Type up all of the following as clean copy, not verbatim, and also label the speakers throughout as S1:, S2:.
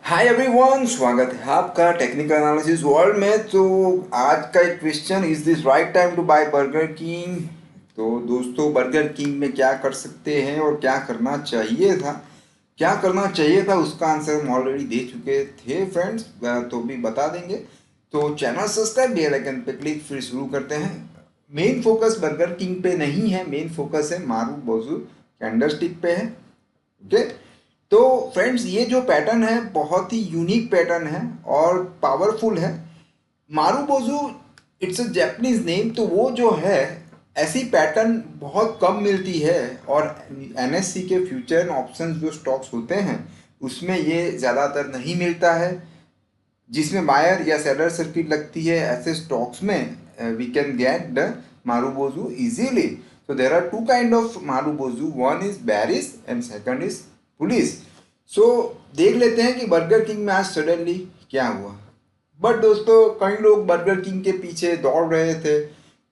S1: Hi everyone, स्वागत है आपका टेक्निकल एनालिसिस वर्ल्ड में। तो आज का एक question, is this right time to buy Burger King. तो दोस्तों, बर्गर किंग में क्या कर सकते हैं और क्या करना चाहिए था उसका आंसर हम ऑलरेडी दे चुके थे फ्रेंड्स, तो भी बता देंगे। तो चैनल सब्सक्राइब, बेल आइकन पे क्लिक, फिर शुरू करते हैं। मेन फोकस बर्गर किंग पे नहीं है, मेन फोकस है मारुबोजू कैंडलस्टिक पे है। ओके, तो फ्रेंड्स ये जो पैटर्न है बहुत ही यूनिक पैटर्न है और पावरफुल है। Marubozu, it's a Japanese name. तो वो जो है, ऐसी पैटर्न बहुत कम मिलती है और एनएससी के फ्यूचर ऑप्शंस जो स्टॉक्स होते हैं उसमें ये ज़्यादातर नहीं मिलता है, जिसमें बायर या सेलर सर्किट लगती है। ऐसे स्टॉक्स में we can get the marubozu easily. So there are two kind of Marubozu. One is bearish and second is bullish. So देख लेते हैं कि बर्गर किंग में आज सडनली क्या हुआ। बट दोस्तों, कई लोग बर्गर किंग के पीछे दौड़ रहे थे।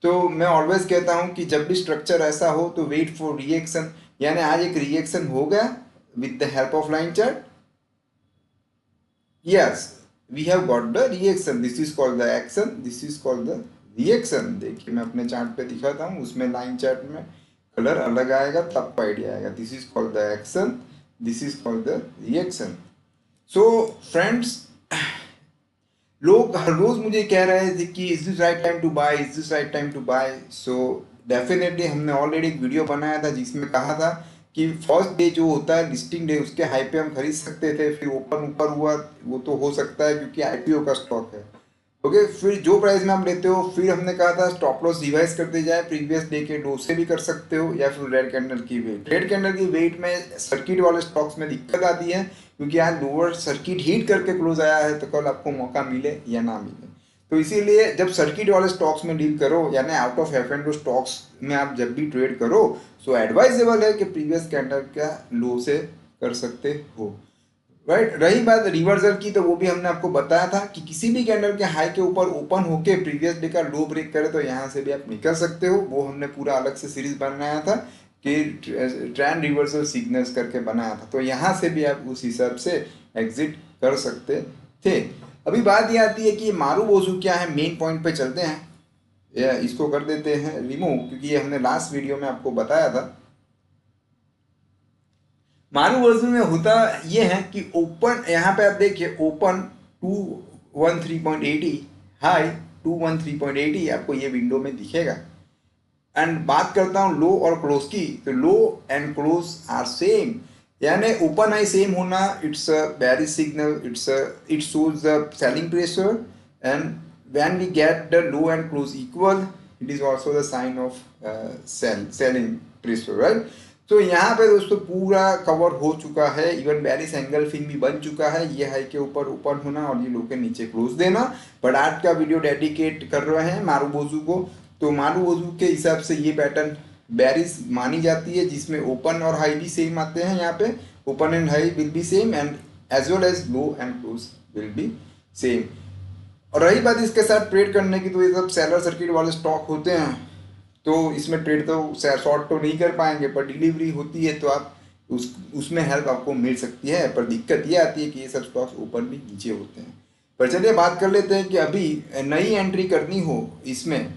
S1: तो मैं ऑलवेज कहता हूं कि जब भी स्ट्रक्चर ऐसा हो तो वेट फॉर रिएक्शन। यानी आज एक रिएक्शन हो गया with the help of line chart. Yes, we have got the reaction. This is called the action, this is called the reaction. देखिए मैं अपने चार्ट पे दिखाता हूँ, उसमें लाइन चार्ट में कलर अलग आएगा तब आपको आइडिया आएगा। This is called the action, this is called the reaction. So friends, लोग हर रोज मुझे कह रहे थे कि is this right time to buy, is this right time to buy. So definitely हमने ऑलरेडी एक वीडियो बनाया था जिसमें कहा था कि फर्स्ट डे जो होता है लिस्टिंग डे, उसके हाई पे हम खरीद सकते थे। फिर ओपन ऊपर हुआ, वो तो हो सकता है क्योंकि आईपीओ का स्टॉक है। ओके, फिर जो प्राइस में आप लेते हो, फिर हमने कहा था स्टॉप लॉस रिवाइज करते जाए, प्रीवियस डे के लो से भी कर सकते हो या फिर रेड कैंडल की वेट। रेड कैंडल की वेट में सर्किट वाले स्टॉक्स में दिक्कत आती है क्योंकि आज लोअर सर्किट हीट करके क्लोज आया है, तो कल आपको मौका मिले या ना मिले। तो इसीलिए जब सर्किट वाले स्टॉक्स में डील करो, यानी out of F and stocks में आप जब भी ट्रेड करो, सो एडवाइजेबल है कि प्रीवियस कैंडल का लो से कर सकते हो। राइट, रही बात रिवर्सल की, तो वो भी हमने आपको बताया था कि किसी भी कैंडल के हाई के ऊपर ओपन होके प्रीवियस डे का लो ब्रेक करे तो यहाँ से भी आप निकल सकते हो। वो हमने पूरा अलग से सीरीज बनाया था कि ट्रेंड रिवर्सल सिग्नल्स करके बनाया था। तो यहाँ से भी आप उस हिसाब से एग्जिट कर सकते थे। अभी बात ये आती है कि मारुबोजू क्या है। मेन पॉइंट पे चलते हैं, या इसको कर देते हैं रिमूव, क्योंकि ये हमने लास्ट वीडियो में आपको बताया था। मारुवर्जन में होता ये है कि ओपन, यहाँ पे आप देखिए ओपन 213.80, हाई 213.80 आपको ये विंडो में दिखेगा। एंड बात करता हूँ लो और क्लोज की, तो low and close are same. यानी ओपन हाई सेम होना, it's a bearish signal, it shows the selling pressure. And when we get the low and close equal, it is also the sign of selling pressure, right. तो यहाँ पे दोस्तों पूरा cover हो चुका है, even bearish angle fin भी बन चुका है। ये हाई के ऊपर ओपन होना और ये लो के नीचे क्लोज देना। बट आज का वीडियो डेडिकेट कर रहे हैं मारुबोजू को। तो मारुबोजू के हिसाब से ये पैटर्न बेरिश मानी जाती है, जिसमें ओपन और हाई भी सेम आते हैं। यहाँ पे open and high will be same and as well as low and close will be same. और रही बात इसके साथ ट्रेड करने की, तो ये सब सेलर सर्किट वाले स्टॉक होते हैं, तो इसमें ट्रेड तो शॉर्ट तो नहीं कर पाएंगे, पर डिलीवरी होती है तो आप उसमें हेल्प आपको मिल सकती है। पर दिक्कत ये आती है कि ये सब स्टॉक्स ऊपर भी नीचे होते हैं। पर चलिए बात कर लेते हैं कि अभी नई एंट्री करनी हो इसमें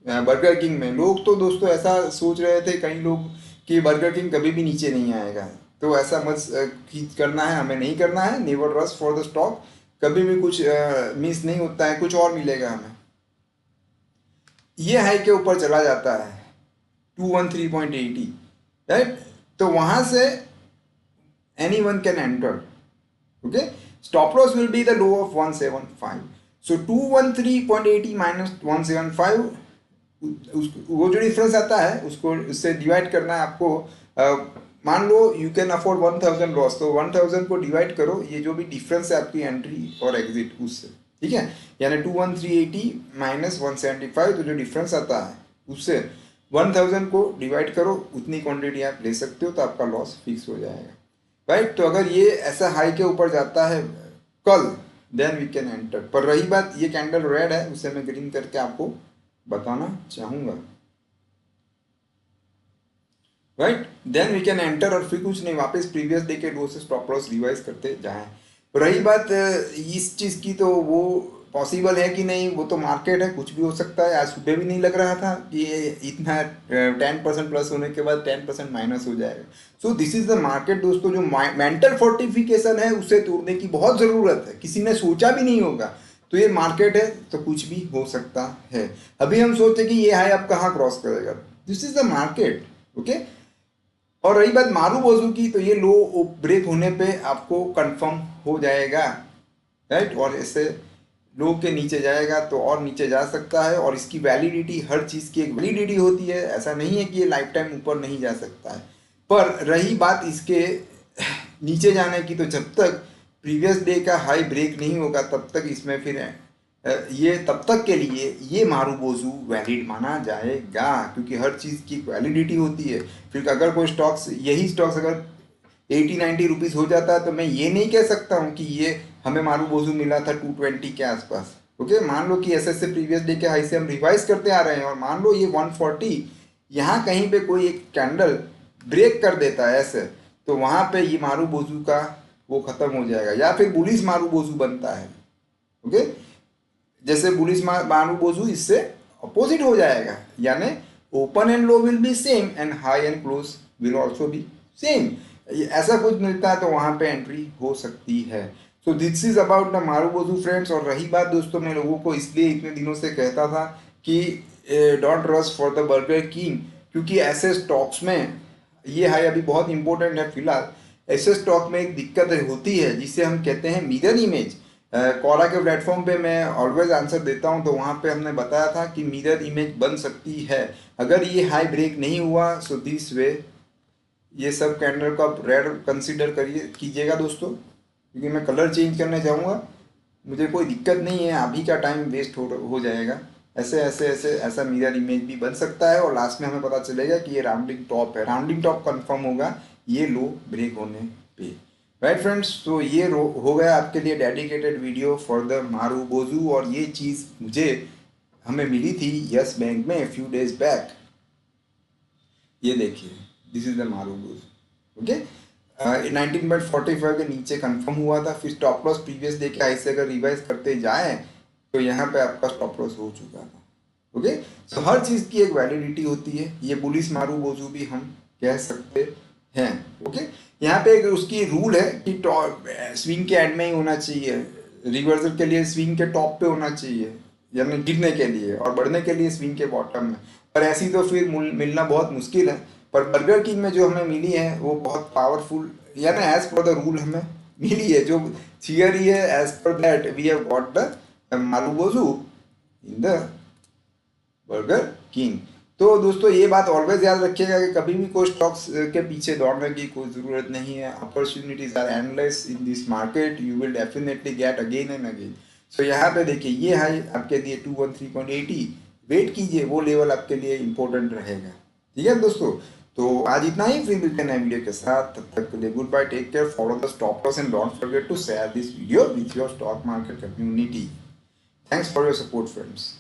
S1: बर्गर किंग में। लोग तो दोस्तों ऐसा सोच रहे थे कई लोग कि बर्गर किंग कभी भी नीचे नहीं आएगा, तो ऐसा मत करना है, हमें नहीं करना है। Never rush for the stock, कभी भी कुछ मिस नहीं होता है, कुछ और मिलेगा हमें। ये हाई के ऊपर चला जाता है 213.80, राइट। तो वहां से any one can enter. Okay, stop loss will be the low of 175। So 213.80 minus 175, वो जो डिफरेंस आता है उसको उससे डिवाइड करना है आपको। मान लो यू कैन अफोर्ड 1000 लॉस, तो 1000 को डिवाइड करो ये जो भी डिफरेंस है आपकी एंट्री और एग्जिट उससे, ठीक है। यानी 21380 माइनस 175, तो जो डिफरेंस आता है उससे 1000 को डिवाइड करो, उतनी क्वांटिटी आप ले सकते हो, तो आपका लॉस फिक्स हो जाएगा, राइट। तो अगर ये ऐसा हाई के ऊपर जाता है कल, देन वी कैन एंटर। पर रही बात, ये कैंडल रेड है, उसे मैं ग्रीन करके आपको बताना चाहूंगा, right. Then we can enter और फिर कुछ नहीं, वापस प्रीवियस डे के लो से स्टॉप लॉस रिवाइज करते जाएं। रही बात इस चीज़ की, तो वो पॉसिबल है कि नहीं, वो तो मार्केट है, कुछ भी हो सकता है। आज सुबह भी नहीं लग रहा था कि ये इतना 10% प्लस होने के बाद 10% माइनस हो जाएगा। So this is the market दोस्तों। जो मेंटल फोर्टिफिकेशन है उसे तोड़ने की बहुत ज़रूरत है, किसी ने सोचा भी नहीं होगा। तो ये मार्केट है तो कुछ भी हो सकता है। अभी हम सोचे कि ये हाई अब कहाँ क्रॉस करेगा, this is the market. Okay. और रही बात मारूबोजू की, तो ये लो ब्रेक होने पे आपको कंफर्म हो जाएगा, राइट। और ऐसे लो के नीचे जाएगा तो और नीचे जा सकता है। और इसकी वैलिडिटी, हर चीज़ की एक वैलिडिटी होती है, ऐसा नहीं है कि ये लाइफ टाइम ऊपर नहीं जा सकता है। पर रही बात इसके नीचे जाने की, तो जब तक प्रीवियस डे का हाई ब्रेक नहीं होगा तब तक इसमें फिर ये तब तक के लिए ये मारूबोजू वैलिड माना जाएगा, क्योंकि हर चीज़ की वैलिडिटी होती है। फिर अगर कोई स्टॉक्स, यही स्टॉक्स अगर 80-90 रुपीज़ हो जाता है तो मैं ये नहीं कह सकता हूँ कि ये हमें मारूबोजू मिला था 220 के आसपास। ओके, मान लो कि ऐसे ऐसे प्रीवियस डे के हाई से हम रिवाइज करते आ रहे हैं और मान लो ये 140 यहाँ कहीं पे कोई एक कैंडल ब्रेक कर देता है ऐसे, तो वहाँ पे ये मारूबोजू का वो खत्म हो जाएगा, या फिर बुलिश मारूबोजू बनता है। ओके, जैसे बुलिश मारूबोजू इससे अपोजिट हो जाएगा, यानी open and low will be same and high and close will also be same. ऐसा कुछ मिलता है तो वहाँ पे एंट्री हो सकती है। So this is about the marubozu friends. और रही बात दोस्तों, मैं लोगों को इसलिए इतने दिनों से कहता था कि don't rush for the Burger king, क्योंकि ऐसे स्टॉक्स में ये हाई अभी बहुत इंपॉर्टेंट है फिलहाल। ऐसे स्टॉक में एक दिक्कत होती है जिसे हम कहते हैं मिरर इमेज। कोरा के प्लेटफॉर्म पे मैं ऑलवेज आंसर देता हूँ, तो वहाँ पे हमने बताया था कि मिरर इमेज बन सकती है अगर ये हाई ब्रेक नहीं हुआ। सो दिस वे ये सब कैंडल का रेड कंसीडर करिए कीजिएगा दोस्तों, क्योंकि मैं कलर चेंज करने जाऊँगा, मुझे कोई दिक्कत नहीं है, अभी का टाइम वेस्ट हो जाएगा। ऐसे ऐसे ऐसे ऐसा मिरर इमेज भी बन सकता है और लास्ट में हमें पता चलेगा कि ये राउंडिंग टॉप है। राउंडिंग टॉप कंफर्म होगा ये लो ब्रेक होने पे, राइट फ्रेंड्स। तो ये हो गया आपके लिए dedicated video for the marubozu. और ये चीज़ हमें मिली थी यस बैंक में फ्यू डेज बैक। ये देखिए, this is the marubozu. Okay, 19.45 के नीचे कंफर्म हुआ था, फिर स्टॉप लॉस प्रीवियस डे के हाई से अगर रिवाइज करते जाएं तो यहाँ पे आपका स्टॉप लॉस हो चुका था। ओके, सो हर चीज़ की एक वैलिडिटी होती है, ये बुलिश मारूबोजू भी हम कह सकते हैं। ओके, यहाँ पे एक उसकी रूल है कि स्विंग के एंड में ही होना चाहिए, रिवर्सल के लिए स्विंग के टॉप पे होना चाहिए, यानी गिरने के लिए, और बढ़ने के लिए स्विंग के बॉटम में। पर ऐसी तो फिर मिलना बहुत मुश्किल है। पर बर्गर किंग में जो हमें मिली है वो बहुत पावरफुल, यानी एज पर द रूल हमें मिली है, जो थियरी है as per that we have got the marubozu in the Burger King. तो दोस्तों ये बात ऑलवेज याद रखिएगा कि कभी भी कोई स्टॉक्स के पीछे दौड़ने की कोई ज़रूरत नहीं है। Opportunities are endless in this market, you will definitely get again and again. So यहाँ पे देखिए ये हाई आपके लिए 213.80, वेट कीजिए, वो लेवल आपके लिए इंपॉर्टेंट रहेगा। ठीक है दोस्तों, तो आज इतना ही, फिर मिलते हैं नए वीडियो के साथ। तब तक के लिए good bye, take care, follow the stop loss and don't forget to share this video with your stock market community. Thanks for your support friends.